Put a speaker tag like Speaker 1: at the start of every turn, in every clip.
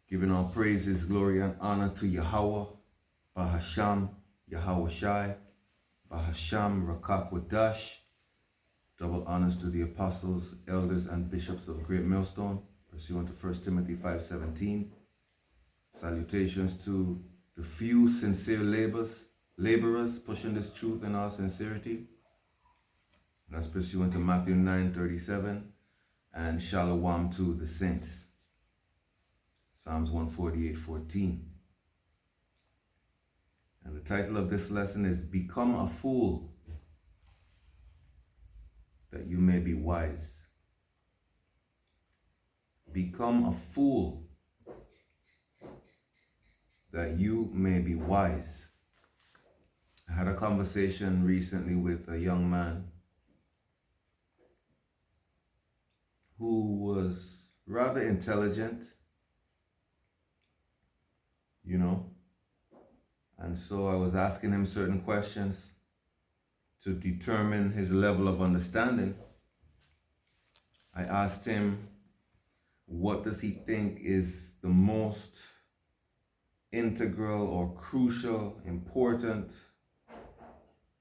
Speaker 1: Giving all praises, glory, and honor to Yahawah, Bahasham, Yahawashi, Bahasham, Rakakwadash. Double honors to the apostles, elders, and bishops of Great Millstone, pursuant to 1 Timothy 5:17. Salutations to the few sincere laborers pushing this truth in all sincerity. That's pursuant to Matthew 9:37. And Shalom to the saints. Psalms 148:14. And the title of this lesson is Become a Fool, that you may be wise. Become a fool, that you may be wise. I had a conversation recently with a young man who was rather intelligent, and so I was asking him certain questions to determine his level of understanding. I asked him, what does he think is the most integral or crucial, important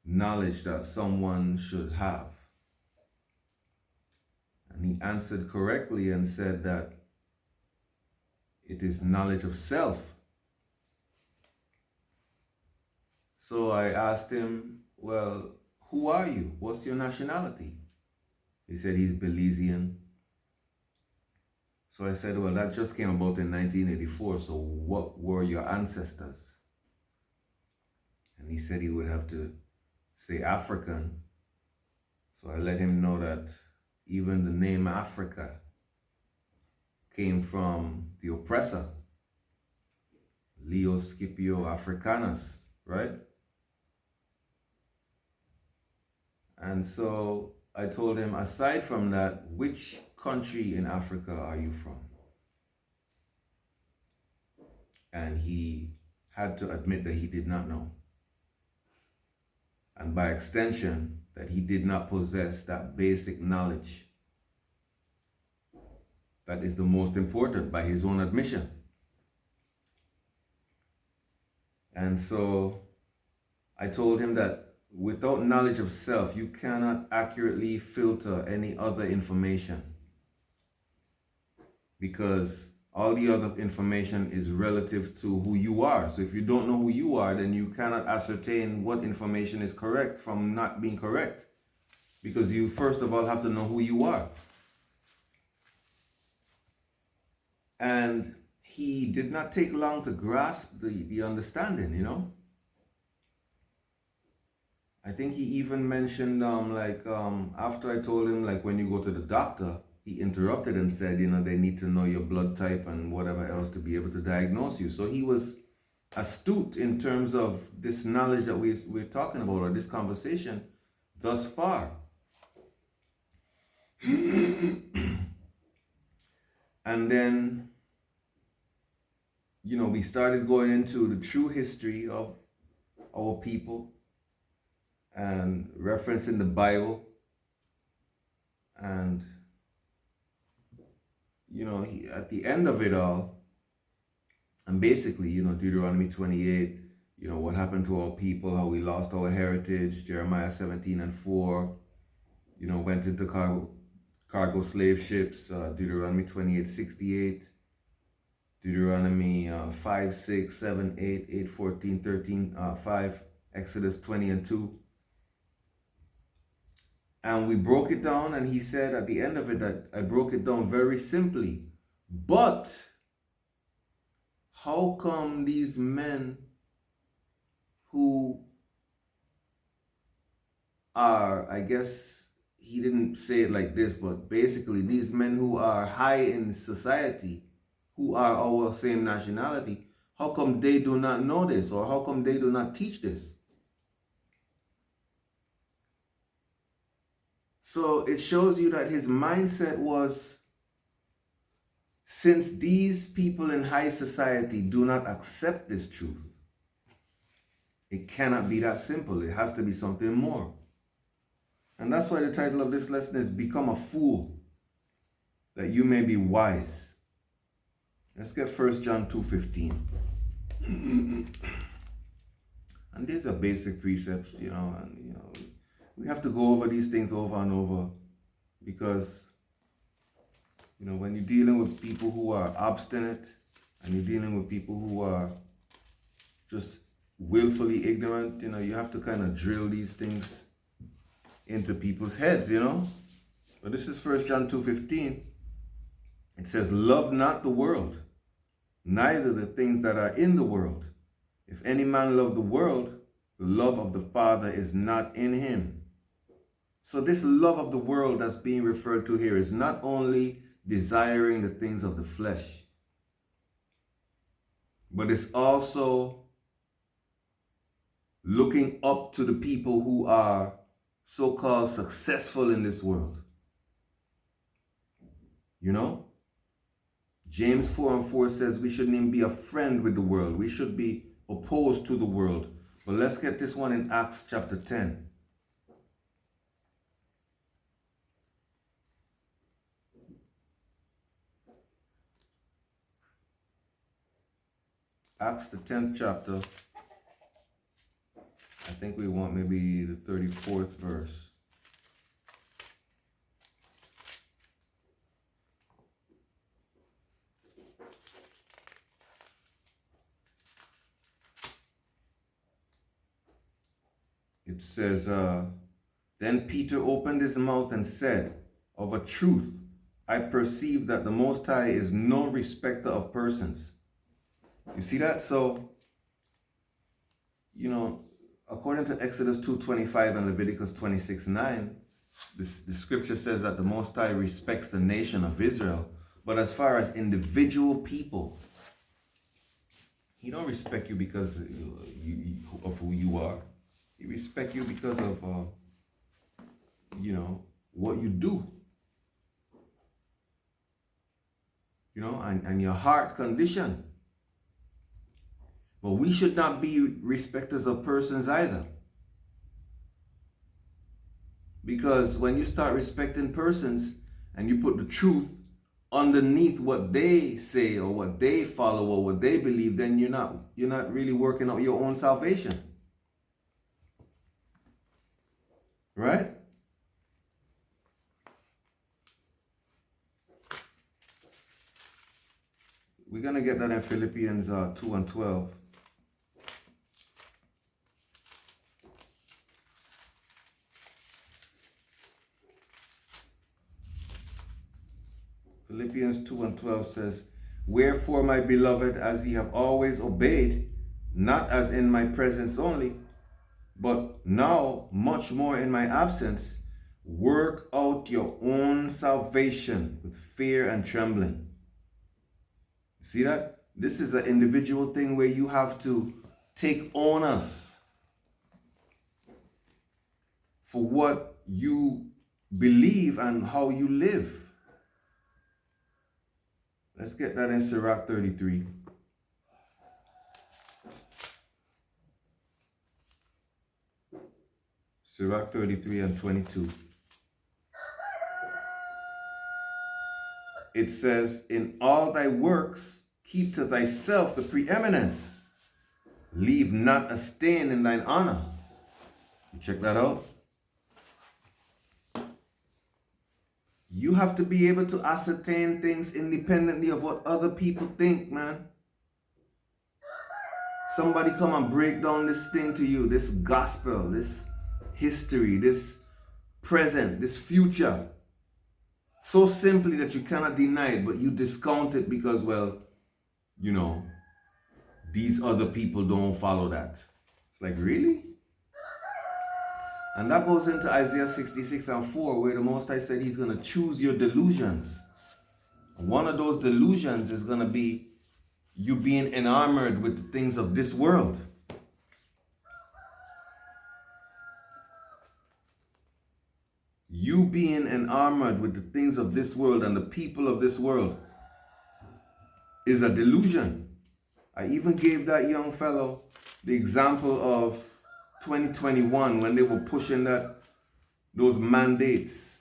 Speaker 1: knowledge that someone should have? And he answered correctly and said that it is knowledge of self. So I asked him, well, who are you? What's your nationality? He said he's Belizean. So I said, well, that just came about in 1984, so what were your ancestors? And he said he would have to say African. So I let him know that even the name Africa came from the oppressor, Leo Scipio Africanus, right? And so I told him, aside from that, which country in Africa are you from? And he had to admit that he did not know. And by extension, that he did not possess that basic knowledge that is the most important by his own admission. And so I told him that without knowledge of self, you cannot accurately filter any other information, because all the other information is relative to who you are. So if you don't know who you are, then you cannot ascertain what information is correct from not being correct, because you first of all have to know who you are. And he did not take long to grasp the understanding, I think he even mentioned, after I told him, when you go to the doctor, he interrupted and said, they need to know your blood type and whatever else to be able to diagnose you. So he was astute in terms of this knowledge that we're talking about, or this conversation thus far. And then, we started going into the true history of our people and referencing the Bible. And, at the end of it all, and basically, Deuteronomy 28, what happened to our people, how we lost our heritage, Jeremiah 17:4, went into cargo slave ships, Deuteronomy 28:68, Deuteronomy 5, 6, 7, 8, 8, 14, 13, 5, Exodus 20:2. And we broke it down, and he said at the end of it that I broke it down very simply. But how come these men who are, I guess he didn't say it like this, but basically these men who are high in society, who are our same nationality, how come they do not know this, or how come they do not teach this? So it shows you that his mindset was, since these people in high society do not accept this truth, it cannot be that simple. It has to be something more. And that's why the title of this lesson is Become a Fool, that you may be wise. Let's get 1 John 2:15. And these are basic precepts, and we have to go over these things over and over because, when you're dealing with people who are obstinate and you're dealing with people who are just willfully ignorant, you have to kind of drill these things into people's heads, But this is 1 John 2:15. It says, love not the world, neither the things that are in the world. If any man love the world, the love of the Father is not in him. So this love of the world that's being referred to here is not only desiring the things of the flesh, but it's also looking up to the people who are so-called successful in this world. James 4:4 says we shouldn't even be a friend with the world. We should be opposed to the world. But let's get this one in Acts chapter 10. Acts the 10th chapter. I think we want maybe the 34th verse. It says, then Peter opened his mouth and said, of a truth, I perceive that the Most High is no respecter of persons. You see that? So, according to Exodus 2:25 and Leviticus 26:9, the scripture says that the Most High respects the nation of Israel. But as far as individual people, he don't respect you because of who you are. He respects you because of, what you do. And your heart condition. But we should not be respecters of persons either. Because when you start respecting persons and you put the truth underneath what they say or what they follow or what they believe, then you're not really working out your own salvation. Right? We're going to get that in Philippians 2:12. Philippians 2:12 says, wherefore, my beloved, as ye have always obeyed, not as in my presence only, but now much more in my absence, work out your own salvation with fear and trembling. See that? This is an individual thing where you have to take onus for what you believe and how you live. Let's get that in Sirach 33. Sirach 33 and 22. It says, in all thy works, keep to thyself the preeminence. Leave not a stain in thine honor. You check that out? You have to be able to ascertain things independently of what other people think, man. Somebody come and break down this thing to you, this gospel, this history, this present, this future. So simply that you cannot deny it, but you discount it because, well, these other people don't follow that. It's like, really? And that goes into Isaiah 66:4, where the Most High said he's going to choose your delusions. One of those delusions is going to be you being enamored with the things of this world. You being enamored with the things of this world and the people of this world is a delusion. I even gave that young fellow the example of 2021 when they were pushing those mandates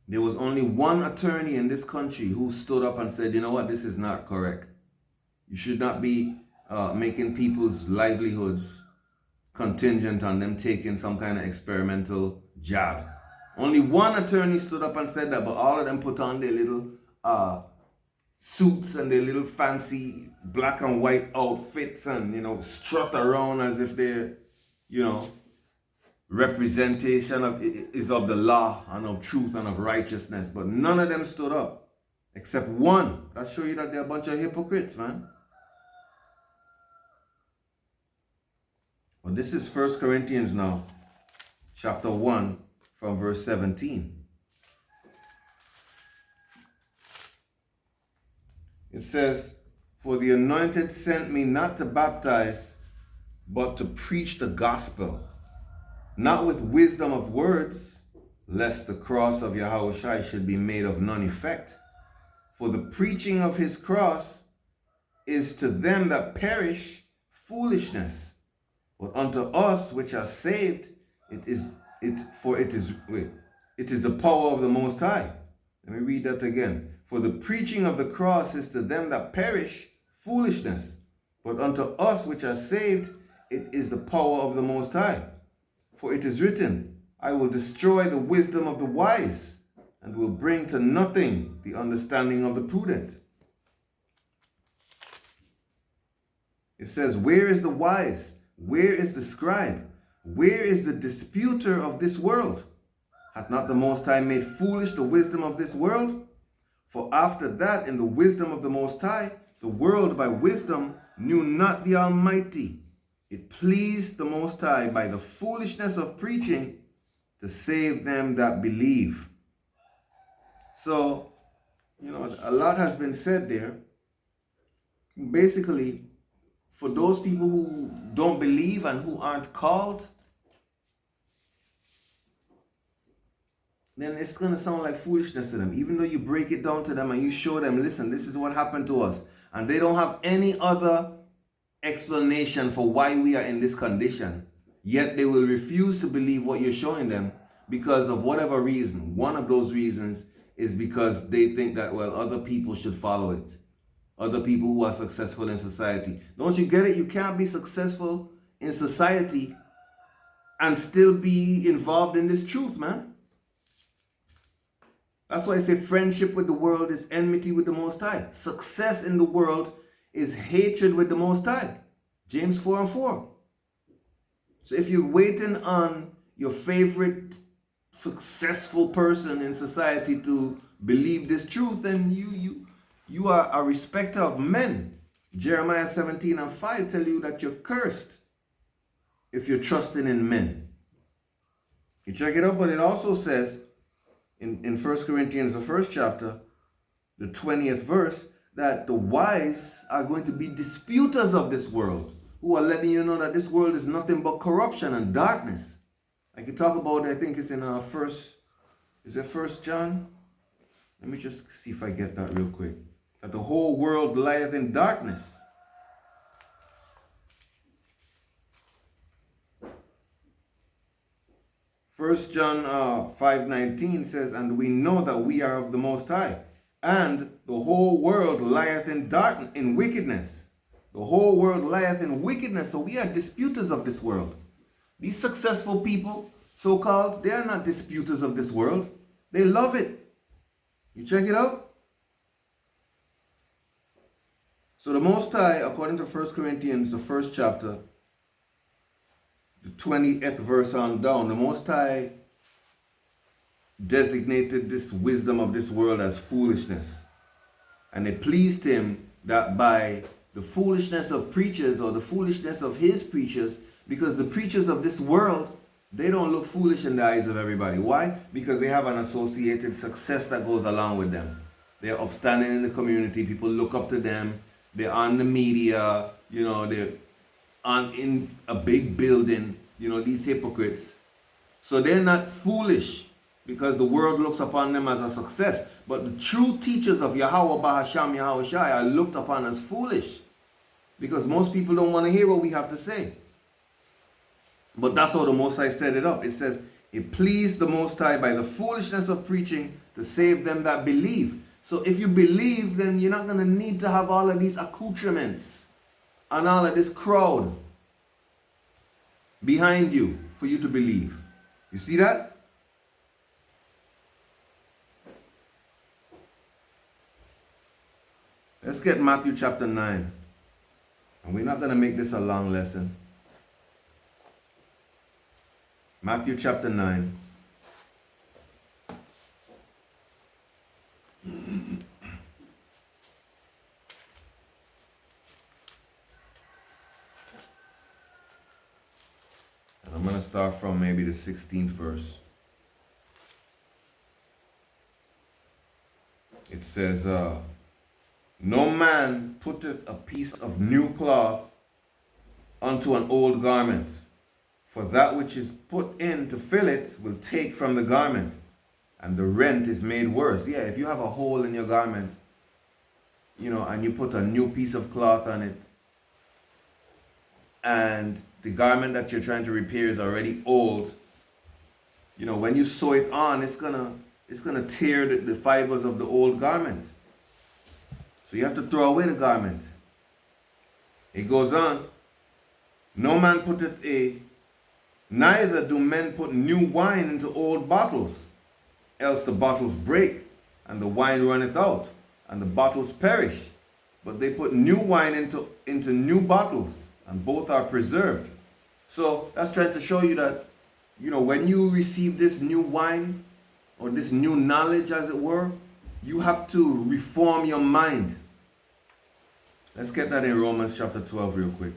Speaker 1: There was only one attorney in this country who stood up and said, you know what, this is not correct. You should not be making people's livelihoods contingent on them taking some kind of experimental jab. Only one attorney stood up and said that, but all of them put on their little suits and their little fancy black and white outfits and, you know, strut around as if they're, you know, representation is of the law and of truth and of righteousness. But none of them stood up except one. That shows you that they're a bunch of hypocrites, man. Well, this is 1 Corinthians now, chapter 1, from verse 17. It says, "For the anointed sent me not to baptize, but to preach the gospel, not with wisdom of words, lest the cross of Yahawashi should be made of none effect. For the preaching of his cross is to them that perish foolishness, but unto us which are saved, it is the power of the Most High." Let me read that again. "For the preaching of the cross is to them that perish foolishness, but unto us which are saved, it is the power of the Most High. For it is written, I will destroy the wisdom of the wise, and will bring to nothing the understanding of the prudent." It says, "Where is the wise? Where is the scribe? Where is the disputer of this world? Hath not the Most High made foolish the wisdom of this world? For after that, in the wisdom of the Most High, the world by wisdom knew not the Almighty. It pleased the Most High by the foolishness of preaching to save them that believe." So, you know, a lot has been said there. Basically, for those people who don't believe and who aren't called, then it's going to sound like foolishness to them. Even though you break it down to them and you show them, listen, this is what happened to us. And they don't have any other explanation for why we are in this condition. Yet they will refuse to believe what you're showing them because of whatever reason. One of those reasons is because they think that, well, other people should follow it. Other people who are successful in society. Don't you get it? You can't be successful in society and still be involved in this truth, man. That's why I say friendship with the world is enmity with the Most High. Success in the world is hatred with the Most High. James 4:4. So if you're waiting on your favorite successful person in society to believe this truth, then you are a respecter of men. Jeremiah 17:5 tell you that you're cursed if you're trusting in men. You check it out, but it also says in 1 Corinthians, the first chapter, the 20th verse, that the wise are going to be disputers of this world, who are letting you know that this world is nothing but corruption and darkness. I can talk about it, I think it's in First John? Let me just see if I get that real quick. That the whole world lieth in darkness. 1 John 5:19 says, "And we know that we are of the Most High, and the whole world lieth in darkness, in wickedness." The whole world lieth in wickedness. So we are disputers of this world. These successful people, so-called, they are not disputers of this world. They love it. You check it out. So the Most High, according to 1 Corinthians, the first chapter, the 20th verse on down, the Most High designated this wisdom of this world as foolishness. And it pleased him that by the foolishness of preachers, or the foolishness of his preachers, because the preachers of this world, they don't look foolish in the eyes of everybody. Why? Because they have an associated success that goes along with them. They're upstanding in the community. People look up to them. They're on the media. You know, they're in a big building. You know, these hypocrites. So they're not foolish because the world looks upon them as a success. But the true teachers of Yahawah, sham, Yahawashi are looked upon as foolish because most people don't want to hear what we have to say. But that's how the Most High set it up. It says, it pleased the Most High by the foolishness of preaching to save them that believe. So if you believe, then you're not going to need to have all of these accoutrements and all of this crowd behind you for you to believe. You see that? Let's get Matthew chapter 9. And we're not going to make this a long lesson. Matthew chapter 9. I'm going to start from maybe the 16th verse. It says, no man putteth a piece of new cloth unto an old garment, for that which is put in to fill it will take from the garment, and the rent is made worse. Yeah, if you have a hole in your garment, and you put a new piece of cloth on it, and the garment that you're trying to repair is already old, when you sew it on, it's gonna tear the fibers of the old garment. So you have to throw away the garment. It goes on. No man putteth neither do men put new wine into old bottles, else the bottles break, and the wine runneth out, and the bottles perish. But they put new wine into new bottles, and both are preserved. So that's trying to show you that, when you receive this new wine, or this new knowledge, as it were, you have to reform your mind. Let's get that in Romans chapter 12 real quick.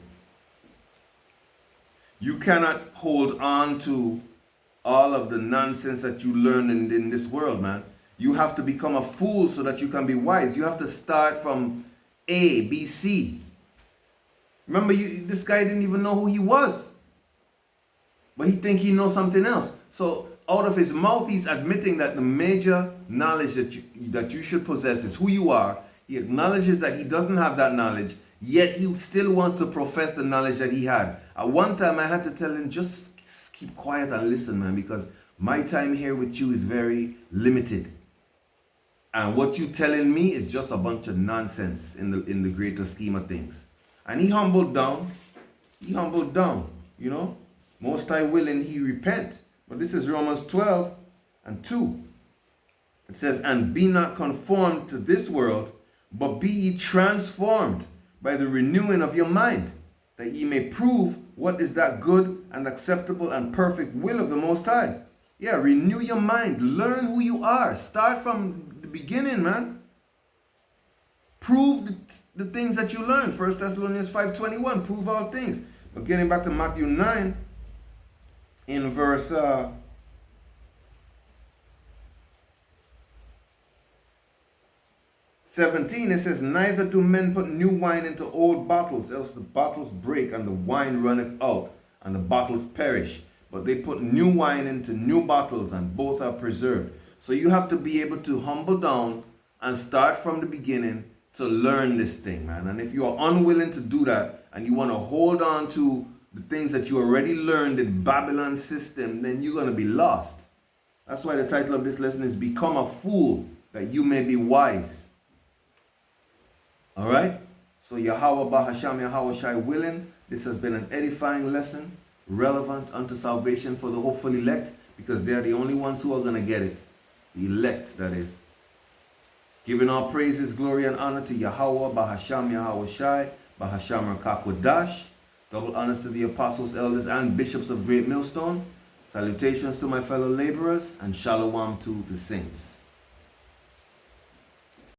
Speaker 1: You cannot hold on to all of the nonsense that you learn in this world, man. You have to become a fool so that you can be wise. You have to start from A, B, C. Remember, this guy didn't even know who he was. But he think he knows something else. So out of his mouth, he's admitting that the major knowledge that you should possess is who you are. He acknowledges that he doesn't have that knowledge, yet he still wants to profess the knowledge that he had. At one time, I had to tell him, just keep quiet and listen, man, because my time here with you is very limited. And what you telling me is just a bunch of nonsense in the greater scheme of things. And he humbled down. He humbled down, Most High willing, he repent. But this is Romans 12 and 2. It says, and be not conformed to this world, but be ye transformed by the renewing of your mind, that ye may prove what is that good and acceptable and perfect will of the Most High. Yeah, renew your mind. Learn who you are. Start from the beginning, man. Prove the things that you learned. 1 Thessalonians 5:21. Prove all things. But getting back to Matthew 9, in verse 17, it says, neither do men put new wine into old bottles, else the bottles break, and the wine runneth out, and the bottles perish. But they put new wine into new bottles, and both are preserved. So you have to be able to humble down and start from the beginning to learn this thing, man. And if you are unwilling to do that, and you want to hold on to the things that you already learned in Babylon's system, then you're going to be lost. That's why the title of this lesson is Become a Fool, that you may be wise. All right? So Yahawah, Bahasham, Yahawashi willing, this has been an edifying lesson, relevant unto salvation for the hopeful elect, because they're the only ones who are going to get it. The elect, that is. Giving all praises, glory, and honor to Yahawah, Bahasham, Yahawashi, Bahasham, Rakakwadash. Double honors to the apostles, elders, and bishops of Great Millstone. Salutations to my fellow laborers, and shalom to the saints.